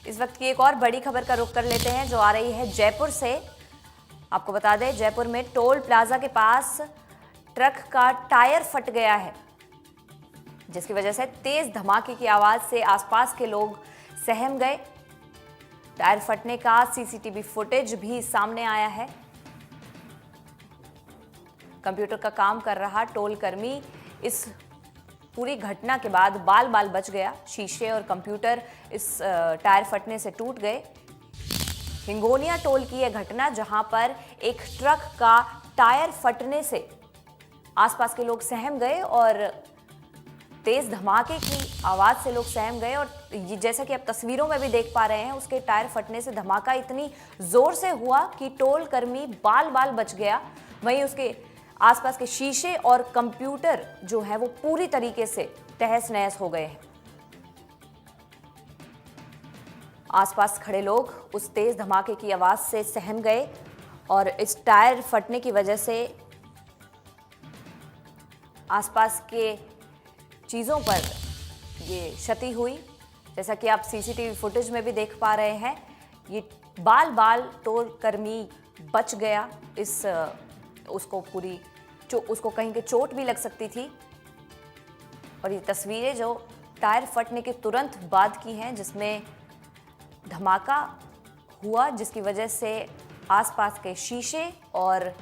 इस वक्त की एक और बड़ी खबर का रुख कर लेते हैं जो आ रही है जयपुर से। आपको बता दें, जयपुर में टोल प्लाजा के पास ट्रक का टायर फट गया है, जिसकी वजह से तेज धमाके की आवाज से आसपास के लोग सहम गए। टायर फटने का सीसीटीवी फुटेज भी सामने आया है। कंप्यूटर का काम कर रहा टोल कर्मी इस पूरी घटना के बाद बाल बाल बच गया। शीशे और कंप्यूटर इस टायर फटने से टूट गए। हिंगोनिया टोल की यह घटना, जहां पर एक ट्रक का टायर फटने से आसपास के लोग सहम गए और तेज धमाके की आवाज से लोग सहम गए। और जैसा कि आप तस्वीरों में भी देख पा रहे हैं, उसके टायर फटने से धमाका इतनी जोर से हुआ कि टोल कर्मी बाल बाल बच गया। वहीं उसके आसपास के शीशे और कंप्यूटर जो है वो पूरी तरीके से तहस नहस हो गए हैं। आसपास खड़े लोग उस तेज धमाके की आवाज से सहम गए और इस टायर फटने की वजह से आसपास के चीजों पर ये क्षति हुई। जैसा कि आप सीसीटीवी फुटेज में भी देख पा रहे हैं, ये बाल बाल टोल कर्मी बच गया। उसको कहीं के चोट भी लग सकती थी। और ये तस्वीरें जो टायर फटने के तुरंत बाद की हैं, जिसमें धमाका हुआ, जिसकी वजह से आसपास के शीशे और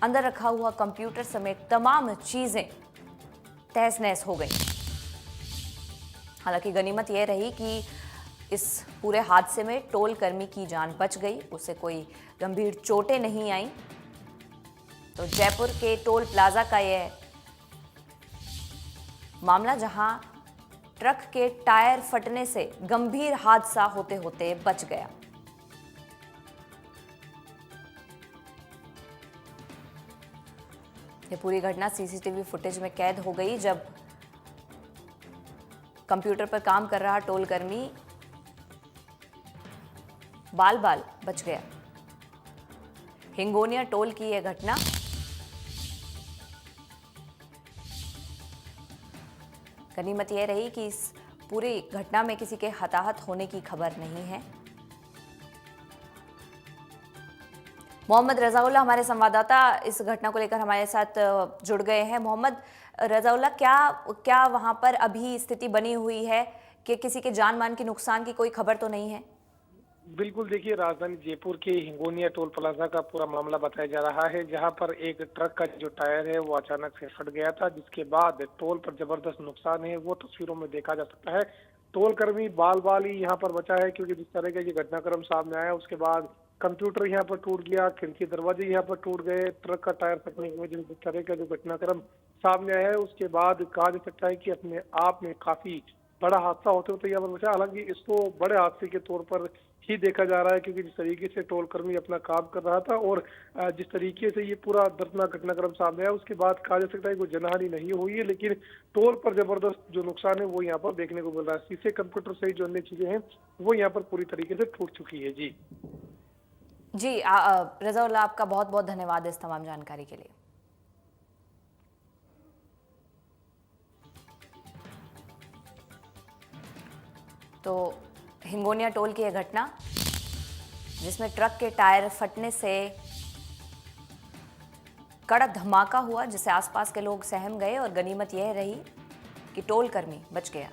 अंदर रखा हुआ कंप्यूटर समेत तमाम चीजें तहस नहस हो गई। हालांकि गनीमत यह रही कि इस पूरे हादसे में टोल कर्मी की जान बच गई, उसे कोई गंभीर चोटें नहीं आईं। तो जयपुर के टोल प्लाजा का यह मामला, जहां ट्रक के टायर फटने से गंभीर हादसा होते होते बच गया। यह पूरी घटना सीसीटीवी फुटेज में कैद हो गई, जब कंप्यूटर पर काम कर रहा टोल कर्मी बाल बाल बच गया। हिंगोनिया टोल की यह घटना। गनीमत यह रही कि इस पूरी घटना में किसी के हताहत होने की खबर नहीं है। मोहम्मद रजाउल्ला हमारे संवाददाता इस घटना को लेकर हमारे साथ जुड़ गए हैं। मोहम्मद रजाउल्ला, क्या वहां पर अभी स्थिति बनी हुई है कि किसी के जान माल की नुकसान की कोई खबर तो नहीं है? बिल्कुल, देखिए, राजधानी जयपुर के हिंगोनिया टोल प्लाजा का पूरा मामला बताया जा रहा है, जहां पर एक ट्रक का जो टायर है वो अचानक से फट गया था, जिसके बाद टोल पर जबरदस्त नुकसान है वो तस्वीरों में देखा जा सकता है। टोल कर्मी बाल बाल ही यहाँ पर बचा है, क्योंकि जिस तरह का ये घटनाक्रम सामने आया उसके बाद कंप्यूटर यहाँ पर टूट गया, खिड़की दरवाजे यहाँ पर टूट गए। ट्रक का टायर फटने की वजह से जिस तरह का जो घटनाक्रम सामने आया है उसके बाद कहा जा सकता है कि अपने आप में काफी बड़ा हादसा होते होते यहाँ पर बचा। हालांकि इसको बड़े हादसे के तौर पर ही देखा जा रहा है, क्योंकि जिस तरीके से टोल कर्मी अपना काम कर रहा था और जिस तरीके से ये पूरा दर्दनाक घटनाक्रम सामने आया उसके बाद कहा जा सकता है कोई जनहानि नहीं हुई है, लेकिन टोल पर जबरदस्त जो नुकसान है वो यहाँ पर देखने को मिल रहा है। शीशे, कंप्यूटर सहित जो अन्य चीजें हैं वो यहाँ पर पूरी तरीके से टूट चुकी है। जी रजाउल्ला, आपका बहुत बहुत धन्यवाद इस तमाम जानकारी के लिए। तो हिंगोनिया टोल की यह घटना, जिसमें ट्रक के टायर फटने से कड़क धमाका हुआ, जिससे आसपास के लोग सहम गए और गनीमत यह रही कि टोल कर्मी बच गया।